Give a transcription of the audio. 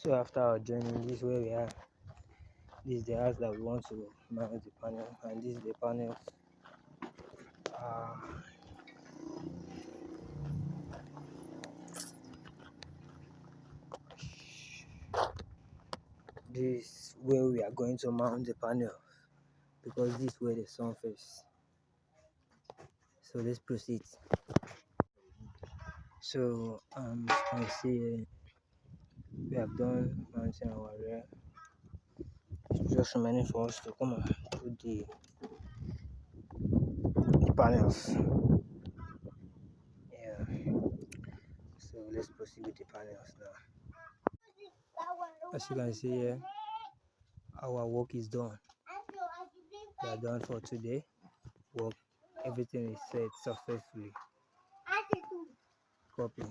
So after our journey, this is where we are. This is the house that we want to mount the panel, and this is the panels. This is where we are going to mount the panel because this is where the sun faces. So let's proceed. So as you can see, we have done mounting our rear. It's just remaining for us to come and put the panels. Yeah. So let's proceed with the panels now. As you can see here, our work is done. We are done for today. Work, everything is set successfully. Copy.